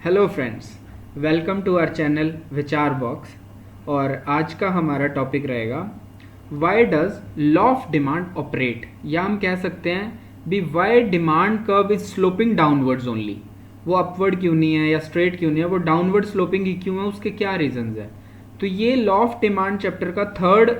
Hello friends, welcome to our channel Vichar box. और आज का हमारा टॉपिक रहेगा why does law of demand operate, या हम कह सकते हैं भी why demand curve is sloping downwards only. वो अपवर्ड क्यों नहीं है या स्ट्रेट क्यों नहीं है, वो डाउनवर्ड स्लोपिंग ही क्यों है, उसके क्या रीजंस है। तो ये लॉ ऑफ डिमांड चैप्टर का थर्ड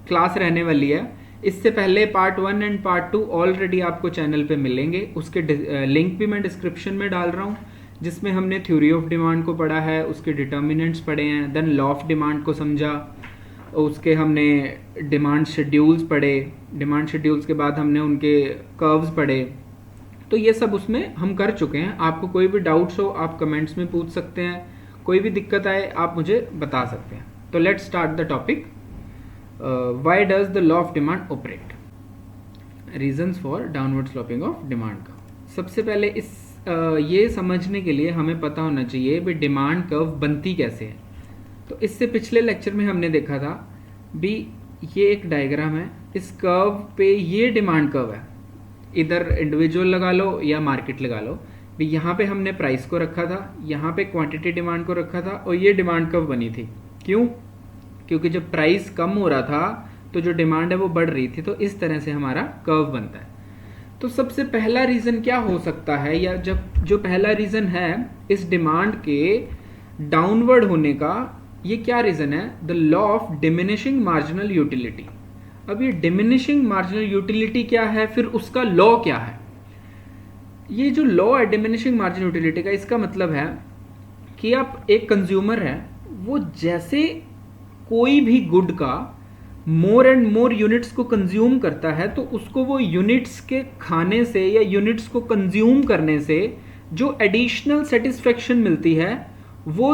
क्लास रहने वाली है। इससे पहले पार्ट 1 एंड पार्ट 2 ऑलरेडी आपको चैनल पे मिलेंगे, उसके लिंक भी मैं डिस्क्रिप्शन में डाल रहा हूँ, जिसमें हमने थ्योरी ऑफ डिमांड को पढ़ा है, उसके डिटर्मिनेंट्स पढ़े हैं, देन लॉ ऑफ डिमांड को समझा, उसके हमने डिमांड शेड्यूल्स पढ़े, डिमांड शेड्यूल्स के बाद हमने उनके कर्व्स पढ़े। तो ये सब उसमें हम कर चुके हैं। आपको कोई भी डाउट्स हो आप कमेंट्स में पूछ सकते हैं, कोई भी दिक्कत आए आप मुझे बता सकते हैं। तो let's start the topic. Why does the law of demand operate, reasons for downward sloping of demand का। सबसे पहले ये समझने के लिए हमें पता होना चाहिए भी डिमांड कर्व बनती कैसे है। तो इससे पिछले लेक्चर में हमने देखा था भी ये एक डायग्राम है, इस कर्व पे ये डिमांड कर्व है, इधर इंडिविजुअल लगा लो या मार्केट लगा लो भी। यहाँ पे हमने प्राइस को रखा था, यहाँ पे क्वांटिटी डिमांड को रखा था और ये डिमांड कर्व बनी थी। क्यों? क्योंकि जब प्राइस कम हो रहा था तो जो डिमांड है वो बढ़ रही थी। तो इस तरह से हमारा कर्व बनता है। तो सबसे पहला रीजन क्या हो सकता है, या जब जो पहला रीजन है इस डिमांड के डाउनवर्ड होने का, ये क्या रीजन है? The law of diminishing marginal utility. अब ये डिमिनिशिंग मार्जिनल यूटिलिटी क्या है, फिर उसका लॉ क्या है? ये जो लॉ है डिमिनिशिंग मार्जिनल यूटिलिटी का, इसका मतलब है कि आप एक कंज्यूमर है, वो जैसे कोई भी गुड का मोर एंड मोर यूनिट्स को कंज्यूम करता है, तो उसको वो यूनिट्स के खाने से या यूनिट्स को कंज्यूम करने से जो एडिशनल सेटिस्फेक्शन मिलती है, वो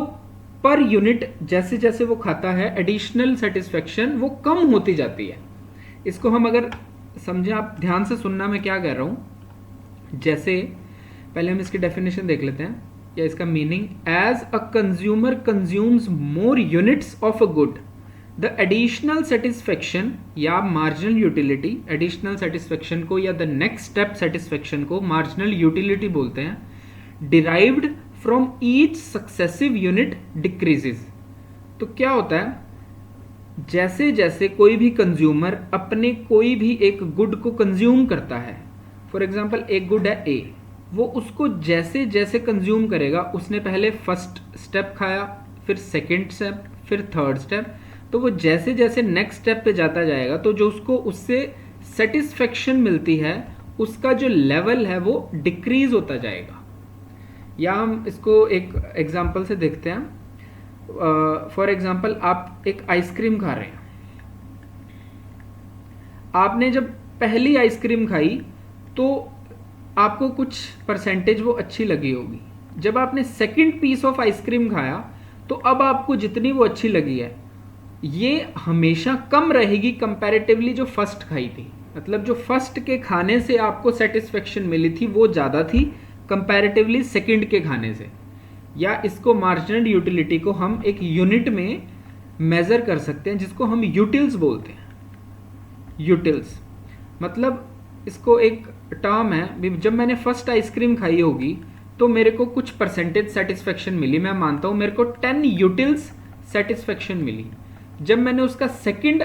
पर यूनिट जैसे जैसे वो खाता है एडिशनल सेटिस्फेक्शन वो कम होती जाती है। इसको हम अगर समझें, आप ध्यान से सुनना मैं क्या कह रहा हूं। जैसे पहले हम इसकी डेफिनेशन देख लेते हैं या इसका meaning. As a consumer consumes more units of a good, the additional satisfaction या मार्जिनल यूटिलिटी, एडिशनल सेटिस्फेक्शन को या द नेक्स्ट स्टेप सेटिस्फेक्शन को मार्जिनल यूटिलिटी बोलते हैं, derived from each successive unit decreases. तो क्या होता है, जैसे जैसे कोई भी कंज्यूमर अपने कोई भी एक गुड को कंज्यूम करता है, फॉर एग्जाम्पल एक गुड है ए, वो उसको जैसे जैसे कंज्यूम करेगा, उसने पहले फर्स्ट स्टेप खाया, फिर सेकेंड स्टेप, फिर थर्ड स्टेप, तो वो जैसे जैसे नेक्स्ट स्टेप पे जाता जाएगा, तो जो उसको उससे सेटिस्फेक्शन मिलती है उसका जो लेवल है वो डिक्रीज होता जाएगा। या हम इसको एक एग्जांपल से देखते हैं। फॉर एग्जांपल आप एक आइसक्रीम खा रहे हैं, आपने जब पहली आइसक्रीम खाई तो आपको कुछ परसेंटेज वो अच्छी लगी होगी। जब आपने सेकंड पीस ऑफ आइसक्रीम खाया तो अब आपको जितनी वो अच्छी लगी है ये हमेशा कम रहेगी कंपैरेटिवली जो फर्स्ट खाई थी। मतलब जो फर्स्ट के खाने से आपको सेटिस्फेक्शन मिली थी वो ज़्यादा थी कंपैरेटिवली सेकंड के खाने से। या इसको मार्जिनल यूटिलिटी को हम एक यूनिट में मेजर कर सकते हैं, जिसको हम यूटिल्स बोलते हैं। यूटिल्स मतलब इसको एक टर्म है। जब मैंने फर्स्ट आइसक्रीम खाई होगी तो मेरे को कुछ परसेंटेज सेटिस्फेक्शन मिली, मैं मानता हूं मेरे को 10 यूटिल्स सेटिस्फेक्शन मिली। जब मैंने उसका सेकंड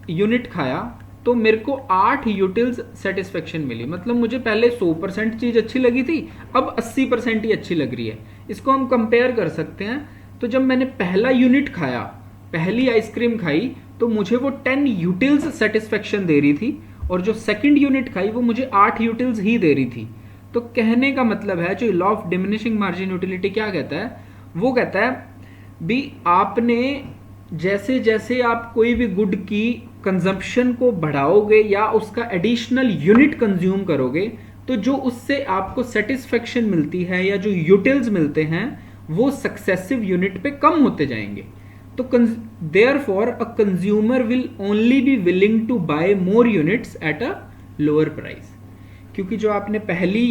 यूनिट खाया तो मेरे को 8 यूटिल्स सेटिस्फेक्शन मिली। मतलब मुझे पहले 100% चीज अच्छी लगी थी, अब 80% ही अच्छी लग रही है। इसको हम कंपेयर कर सकते हैं। तो जब मैंने पहला यूनिट खाया, पहली आइसक्रीम खाई, तो मुझे वो 10 यूटिल्स सेटिस्फेक्शन दे रही थी, और जो सेकंड यूनिट खाई वो मुझे 8 यूटिल्स ही दे रही थी। तो कहने का मतलब है जो law of diminishing margin utility क्या कहता है, वो कहता है भी आपने जैसे जैसे आप कोई भी गुड की कंजम्पशन को बढ़ाओगे या उसका एडिशनल यूनिट कंज्यूम करोगे, तो जो उससे आपको सेटिस्फेक्शन मिलती है या जो यूटिल्स मिलते हैं वो सक्सेसिव यूनिट पे कम होते जाएंगे। तो therefore a consumer will only be willing to buy more units at a lower price। क्योंकि जो आपने पहली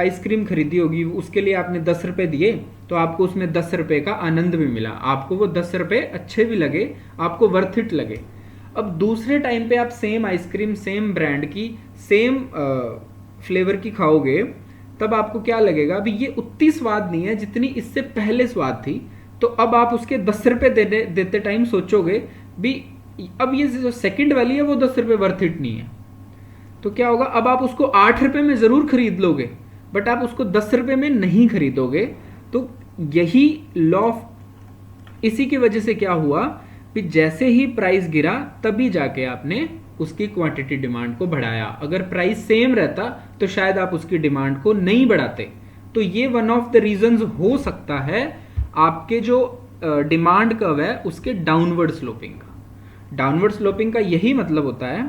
आइसक्रीम खरीदी होगी उसके लिए आपने 10 रुपए दिए, तो आपको उसमें 10 रुपए का आनंद भी मिला, आपको वो 10 रुपए अच्छे भी लगे, आपको वर्थ इट लगे। अब दूसरे टाइम पे आप सेम आइसक्रीम सेम ब्रांड की सेम फ्लेवर की खाओगे तब आपको क्या लगेगा, अभी ये उतनी स्वाद नहीं है जितनी इससे पहले स्वाद थी। तो अब आप उसके 10 रुपये देते टाइम सोचोगे भी अब ये जो सेकंड वाली है वो 10 रुपये वर्थ इट नहीं है। तो क्या होगा, अब आप उसको 8 रुपये में ज़रूर खरीद लोगे, बट आप उसको 10 रुपये में नहीं खरीदोगे। तो यही लॉ, इसी की वजह से क्या हुआ कि जैसे ही प्राइस गिरा तभी जाके आपने उसकी क्वांटिटी डिमांड को बढ़ाया। अगर प्राइस सेम रहता तो शायद आप उसकी डिमांड को नहीं बढ़ाते। तो ये वन ऑफ द रीजंस हो सकता है आपके जो डिमांड कर्व है उसके डाउनवर्ड स्लोपिंग का। डाउनवर्ड स्लोपिंग का यही मतलब होता है,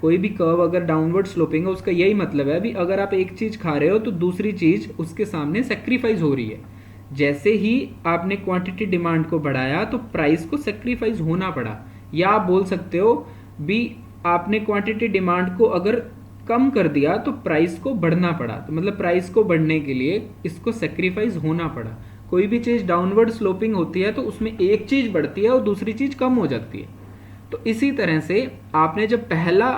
कोई भी कर्व अगर डाउनवर्ड स्लोपिंग है उसका यही मतलब है भी अगर आप एक चीज खा रहे हो तो दूसरी चीज उसके सामने सेक्रीफाइस हो रही है। जैसे ही आपने क्वांटिटी डिमांड को बढ़ाया तो प्राइस को सेक्रीफाइस होना पड़ा। या आप बोल सकते हो भी आपने क्वांटिटी डिमांड को अगर कम कर दिया तो प्राइस को बढ़ना पड़ा। तो मतलब प्राइस को बढ़ने के लिए इसको सेक्रीफाइस होना पड़ा। कोई भी चीज डाउनवर्ड स्लोपिंग होती है तो उसमें एक चीज बढ़ती है और दूसरी चीज कम हो जाती है। तो इसी तरह से आपने जब पहला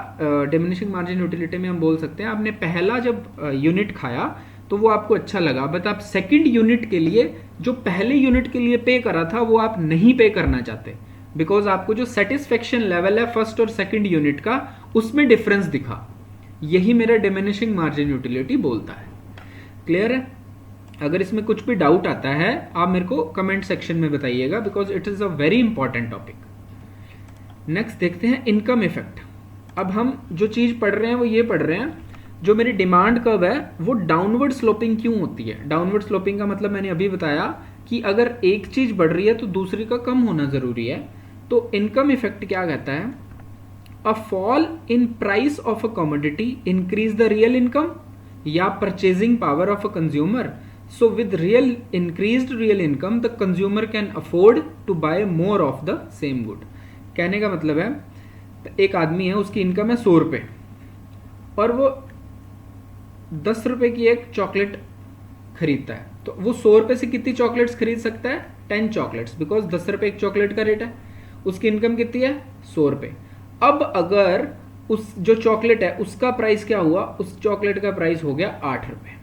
डिमिनिशिंग मार्जिन यूटिलिटी में हम बोल सकते हैं आपने पहला जब यूनिट खाया तो वो आपको अच्छा लगा, बट आप सेकंड यूनिट के लिए जो पहले यूनिट के लिए पे करा था वो आप नहीं पे करना चाहते, बिकॉज आपको जो सेटिस्फेक्शन लेवल है फर्स्ट और सेकंड यूनिट का उसमें डिफरेंस दिखा। यही मेरा डिमिनिशिंग मार्जिन यूटिलिटी बोलता है। क्लियर है? अगर इसमें कुछ भी डाउट आता है आप मेरे को कमेंट सेक्शन में बताइएगा, because it is a very important topic. Next देखते हैं इनकम इफेक्ट। अब हम जो चीज पढ़ रहे हैं वो ये पढ़ रहे हैं, जो मेरी डिमांड कर्व है वो डाउनवर्ड स्लोपिंग क्यों होती है। डाउनवर्ड स्लोपिंग का मतलब मैंने अभी बताया कि अगर एक चीज बढ़ रही है तो दूसरी का कम होना जरूरी है। तो इनकम इफेक्ट क्या कहता है, a fall in price of a commodity increase the real income या purchasing power of a consumer. So with real increased real income the consumer can afford to buy more of the same good. कहने का मतलब है एक आदमी है, उसकी income है 100 रुपये और वो 10 रुपए की एक चॉकलेट खरीदता है। तो वो 100 रुपए से कितनी चॉकलेट्स खरीद सकता है, 10 चॉकलेट्स, बिकॉज 10 रुपए एक चॉकलेट का रेट है। उसकी इनकम कितनी है, 100 रुपए। अब अगर उस जो चॉकलेट है उसका प्राइस क्या हुआ, उस चॉकलेट का प्राइस हो गया 8 रुपए।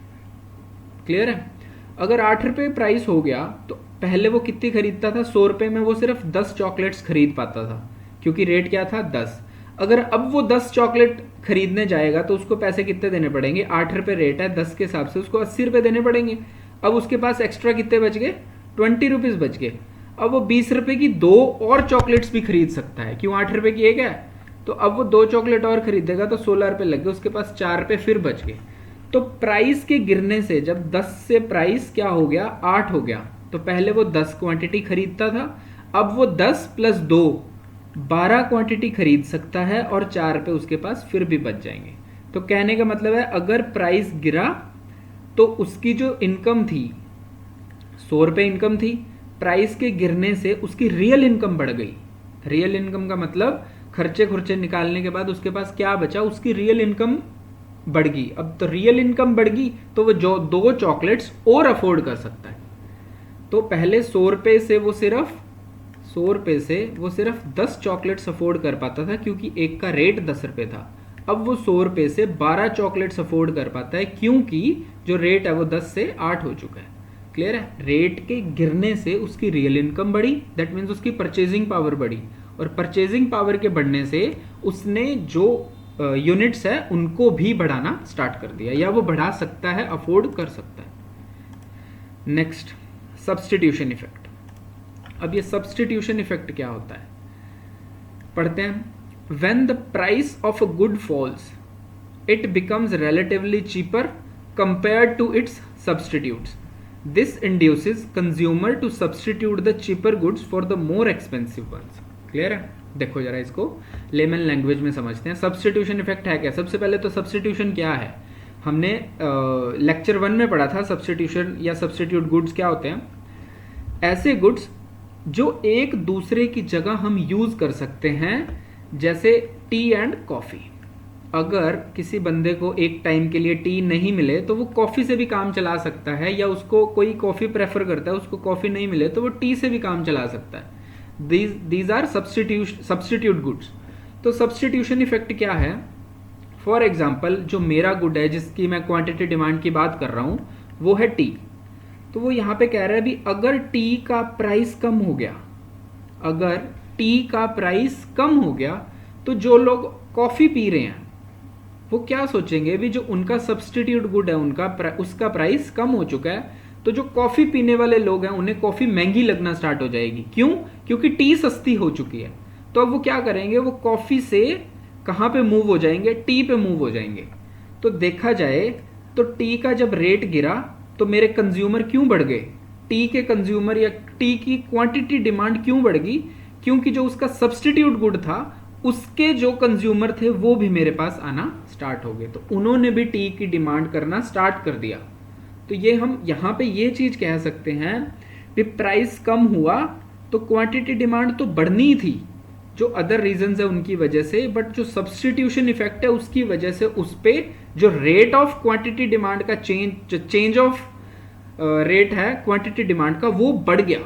क्लियर है? अगर 8 रुपए प्राइस हो गया तो पहले वो कितनी खरीदता था, 100 रुपए में वो सिर्फ 10 चॉकलेट्स खरीद पाता था क्योंकि रेट क्या था, 10। अगर अब वो 10 चॉकलेट खरीदने जाएगा तो उसको पैसे कितने देने पड़ेंगे, 8 रुपए रेट है, 10 के हिसाब से उसको 80 रुपए देने पड़ेंगे। अब उसके पास एक्स्ट्रा कितने बच गए, 20 रुपीज बच गए। अब वो 20 रुपए की 2 और चॉकलेट्स भी खरीद सकता है, क्यों, 8 रुपए की एक है। तो अब वो 2 चॉकलेट और खरीदेगा तो 16 रुपए लग गए, उसके पास 4 रुपए फिर बच गए। तो प्राइस के गिरने से जब 10 से प्राइस क्या हो गया, 8 हो गया। तो पहले वो 10 क्वांटिटी खरीदता था, अब वो 10 + 2 12 क्वांटिटी खरीद सकता है और 4 रुपए उसके पास फिर भी बच जाएंगे। तो कहने का मतलब है अगर प्राइस गिरा तो उसकी जो इनकम थी, 100 रुपए इनकम थी, प्राइस के गिरने से उसकी रियल इनकम बढ़ गई। रियल इनकम का मतलब खर्चे खुर्चे निकालने के बाद उसके पास क्या बचा, उसकी रियल इनकम बढ़ गई। अब तो रियल इनकम बढ़ गई तो वो जो 2 चॉकलेट्स और अफोर्ड कर सकता है। तो पहले 100 रुपए से वो सिर्फ 10 चॉकलेट्स अफोर्ड कर पाता था क्योंकि एक का रेट 10 रुपए था। अब वो 100 रुपए से 12 चॉकलेट्स अफोर्ड कर पाता है क्योंकि जो रेट है वो 10 से 8 हो चुका है। क्लियर है? रेट के गिरने से उसकी रियल इनकम बढ़ी, दैट मीन्स उसकी परचेजिंग पावर बढ़ी, और परचेजिंग पावर के बढ़ने से उसने जो यूनिट्स है उनको भी बढ़ाना स्टार्ट कर दिया, या वो बढ़ा सकता है, अफोर्ड कर सकता है। Next, substitution effect. अब ये सब्स्टिट्यूशन इफेक्ट क्या होता है, पढ़ते हैं। When the price of a good falls it becomes relatively cheaper compared to its substitutes. This induces consumer to substitute the cheaper goods for the more expensive ones. Clear है? देखो जरा इसको layman language में समझते हैं। Substitution effect है क्या? सबसे पहले तो सब्स्टिट्यूशन क्या है, हमने लेक्चर 1 में पढ़ा था। सब्स्टिट्यूशन या सब्स्टिट्यूट गुड्स क्या होते हैं, ऐसे गुड्स जो एक दूसरे की जगह हम यूज कर सकते हैं, जैसे टी एंड कॉफी। अगर किसी बंदे को एक टाइम के लिए टी नहीं मिले तो वो कॉफी से भी काम चला सकता है, या उसको कोई कॉफी प्रेफर करता है, उसको कॉफी नहीं मिले तो वो टी से भी काम चला सकता है। These are substitute goods. तो सब्स्टिट्यूशन इफेक्ट क्या है, फॉर एग्जाम्पल जो मेरा गुड है जिसकी मैं क्वांटिटी डिमांड की बात कर रहा हूँ वो है टी। तो वो यहाँ पे कह रहा है भी अगर टी का प्राइस कम हो गया, अगर टी का प्राइस कम हो गया तो जो लोग कॉफ़ी पी रहे हैं वो क्या सोचेंगे भी जो उनका सब्सटीट्यूट गुड है उसका प्राइस कम हो चुका है, तो जो कॉफ़ी पीने वाले लोग हैं उन्हें कॉफ़ी महंगी लगना स्टार्ट हो जाएगी। क्यों? क्योंकि टी सस्ती हो चुकी है। तो अब वो क्या करेंगे, वो कॉफ़ी से कहाँ पे मूव हो जाएंगे, टी पे मूव हो जाएंगे। तो देखा जाए तो टी का जब रेट गिरा तो मेरे कंज्यूमर क्यों बढ़ गए, टी के कंज्यूमर या टी की क्वांटिटी डिमांड क्यों बढ़ गई? क्योंकि जो उसका सब्सटीट्यूट गुड था उसके जो कंज्यूमर थे वो भी मेरे पास आना स्टार्ट हो गए, तो उन्होंने भी टी की डिमांड करना स्टार्ट कर दिया। तो ये हम यहाँ पे ये चीज कह सकते हैं कि प्राइस कम हुआ तो क्वांटिटी डिमांड तो बढ़नी थी, जो अदर रीजंस है उनकी वजह से, बट जो सब्सटीट्यूशन इफेक्ट है उसकी वजह से उस पे जो रेट ऑफ क्वांटिटी डिमांड का चेंज ऑफ रेट है क्वांटिटी डिमांड का वो बढ़ गया।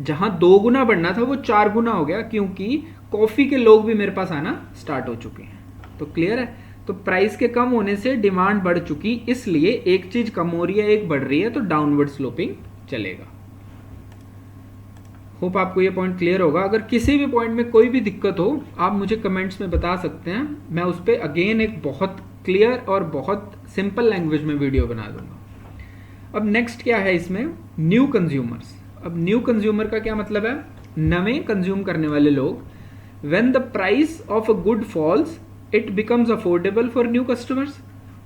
जहां 2 गुना बढ़ना था वो 4 गुना हो गया, क्योंकि कॉफी के लोग भी मेरे पास आना स्टार्ट हो चुके हैं। तो क्लियर है? तो प्राइस के कम होने से डिमांड बढ़ चुकी, इसलिए एक चीज कम हो रही है एक बढ़ रही है, तो डाउनवर्ड स्लोपिंग चलेगा। होप आपको ये पॉइंट क्लियर होगा। अगर किसी भी पॉइंट में कोई भी दिक्कत हो आप मुझे कमेंट्स में बता सकते हैं, मैं उस पर अगेन एक बहुत क्लियर और बहुत सिंपल लैंग्वेज में वीडियो बना दूंगा। अब नेक्स्ट क्या है इसमें, न्यू कंज्यूमर्स। अब न्यू कंज्यूमर का क्या मतलब है, नवे कंज्यूम करने वाले लोग। When the price of a good falls it becomes affordable for new customers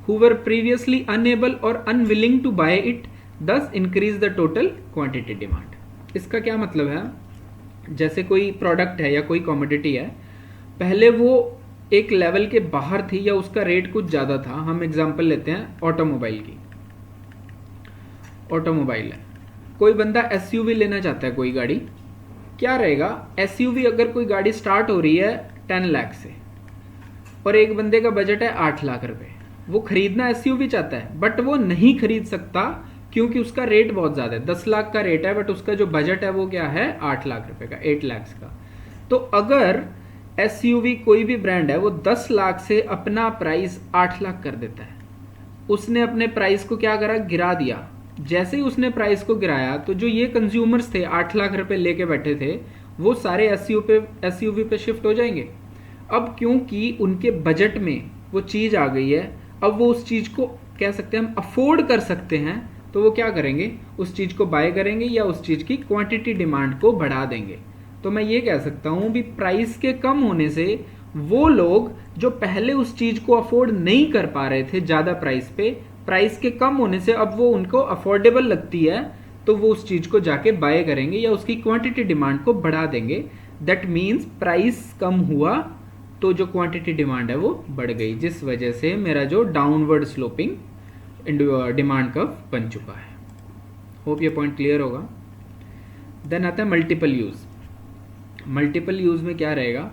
who were previously unable or unwilling to buy it, thus increase the total quantity demand. इसका क्या मतलब है, जैसे कोई प्रोडक्ट है या कोई कमोडिटी है, पहले वो एक लेवल के बाहर थी या उसका रेट कुछ ज़्यादा था। हम एग्जांपल लेते हैं ऑटोमोबाइल की। ऑटोमोबाइल है, कोई बंदा एसयूवी लेना चाहता है, कोई गाड़ी, क्या रहेगा, एसयूवी अगर कोई गाड़ी स्टार्ट हो रही है 10 लाख से और एक बंदे का बजट है 8 लाख रुपए, वो खरीदना एसयूवी चाहता है बट वो नहीं खरीद सकता क्योंकि उसका रेट बहुत ज़्यादा है। 10 लाख का रेट है बट उसका जो बजट है वो क्या है, 8 लाख रुपए का, 8 लाख का। तो अगर एसयूवी कोई भी ब्रांड है वो 10 लाख से अपना प्राइस 8 लाख कर देता है, उसने अपने प्राइस को क्या करा, गिरा दिया। जैसे ही उसने प्राइस को गिराया तो जो ये कंज्यूमर्स थे 8 लाख रुपए लेके बैठे थे वो सारे एसयूवी पे शिफ्ट हो जाएंगे। अब क्योंकि उनके बजट में वो चीज़ आ गई है, अब वो उस चीज़ को कह सकते हैं हम अफोर्ड कर सकते हैं, तो वो क्या करेंगे, उस चीज़ को बाय करेंगे या उस चीज़ की क्वांटिटी डिमांड को बढ़ा देंगे। तो मैं ये कह सकता हूँ भी प्राइस के कम होने से वो लोग जो पहले उस चीज़ को अफोर्ड नहीं कर पा रहे थे ज़्यादा प्राइस पे, प्राइस के कम होने से अब वो उनको अफोर्डेबल लगती है तो वो उस चीज़ को जाके बाय करेंगे या उसकी क्वांटिटी डिमांड को बढ़ा देंगे। दैट मीन्स प्राइस कम हुआ तो जो क्वांटिटी डिमांड है वो बढ़ गई, जिस वजह से मेरा जो डाउनवर्ड स्लोपिंग डिमांड कर्व बन चुका है। होप ये पॉइंट क्लियर होगा। देन आता है मल्टीपल यूज। मल्टीपल यूज में क्या रहेगा,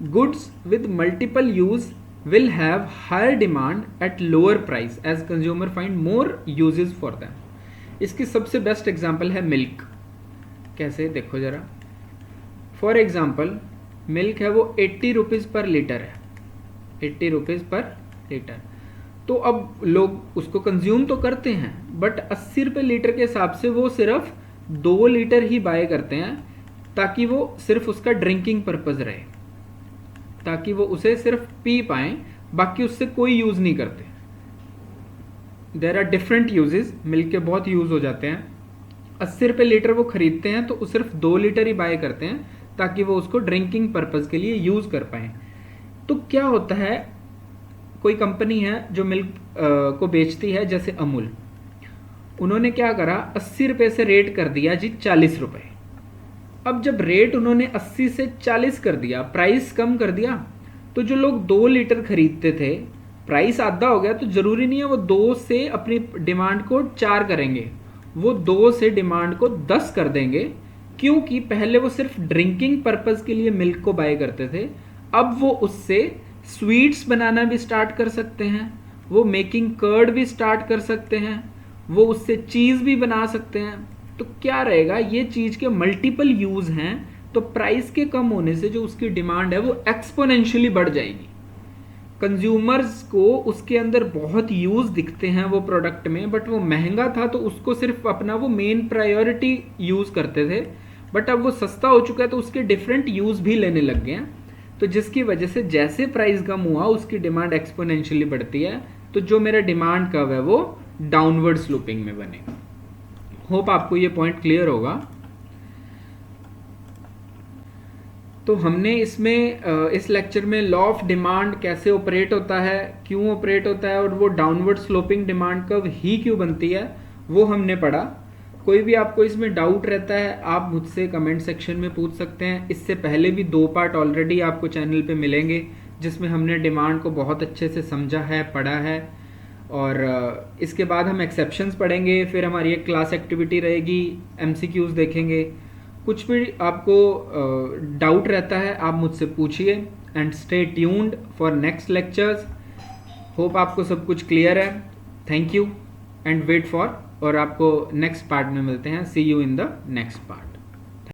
goods with multiple use will have higher demand at lower price as consumer find more uses for them. इसकी सबसे बेस्ट एग्जांपल है मिल्क। कैसे, देखो जरा। फॉर एग्जांपल मिल्क है वो 80 रुपीज़ पर लीटर है, 80 रुपीज़ पर लीटर। तो अब लोग उसको कंज्यूम तो करते हैं बट 80 रुपये लीटर के हिसाब से वो सिर्फ 2 लीटर ही बाय करते हैं ताकि वो सिर्फ उसका ड्रिंकिंग पर्पज़ रहे, ताकि वो उसे सिर्फ पी पाएं, बाकी उससे कोई यूज़ नहीं करते। There are different uses, milk के बहुत यूज़ हो जाते हैं। 80 रुपये लीटर वो खरीदते हैं तो वो सिर्फ 2 लीटर ही बाय करते हैं ताकि वो उसको ड्रिंकिंग पर्पज़ के लिए यूज़ कर पाएँ। तो क्या होता है, कोई कंपनी है जो मिल्क को बेचती है, जैसे अमूल, उन्होंने क्या करा, 80 रुपये से रेट कर दिया जी 40 रुपये। अब जब रेट उन्होंने 80 से 40 कर दिया, प्राइस कम कर दिया, तो जो लोग 2 लीटर खरीदते थे, प्राइस आधा हो गया, तो जरूरी नहीं है वो 2 से अपनी डिमांड को 4 करेंगे, वो 2 से डिमांड को 10 कर देंगे, क्योंकि पहले वो सिर्फ ड्रिंकिंग पर्पस के लिए मिल्क को बाय करते थे, अब वो उससे स्वीट्स बनाना भी स्टार्ट कर सकते हैं, वो मेकिंग कर्ड भी स्टार्ट कर सकते हैं, वो उससे चीज़ भी बना सकते हैं। तो क्या रहेगा, ये चीज़ के मल्टीपल यूज़ हैं, तो प्राइस के कम होने से जो उसकी डिमांड है वो एक्सपोनेंशियली बढ़ जाएगी। कंज्यूमर्स को उसके अंदर बहुत यूज़ दिखते हैं वो प्रोडक्ट में, बट वो महंगा था तो उसको सिर्फ अपना वो मेन प्रायोरिटी यूज़ करते थे, बट अब वो सस्ता हो चुका है तो उसके डिफरेंट यूज़ भी लेने लग गए हैं। तो जिसकी वजह से जैसे प्राइस कम हुआ उसकी डिमांड एक्सपोनेंशियली बढ़ती है, तो जो मेरा डिमांड कर्व है वो डाउनवर्ड स्लोपिंग में बनेगा। होप आपको ये पॉइंट क्लियर होगा। तो हमने इसमें इस लेक्चर में लॉ ऑफ डिमांड कैसे ऑपरेट होता है, क्यों ऑपरेट होता है, और वो डाउनवर्ड स्लोपिंग डिमांड कर्व ही क्यों बनती है, वो हमने पढ़ा। कोई भी आपको इसमें डाउट रहता है आप मुझसे कमेंट सेक्शन में पूछ सकते हैं। इससे पहले भी 2 पार्ट ऑलरेडी आपको चैनल पे मिलेंगे जिसमें हमने डिमांड को बहुत अच्छे से समझा है, पढ़ा है। और इसके बाद हम एक्सेप्शंस पढ़ेंगे, फिर हमारी एक क्लास एक्टिविटी रहेगी, MCQs देखेंगे। कुछ भी आपको डाउट रहता है आप मुझसे पूछिए, and stay tuned for next lectures. Hope आपको सब कुछ क्लियर है। Thank you and wait for, और आपको नेक्स्ट पार्ट में मिलते हैं। See you in the next part.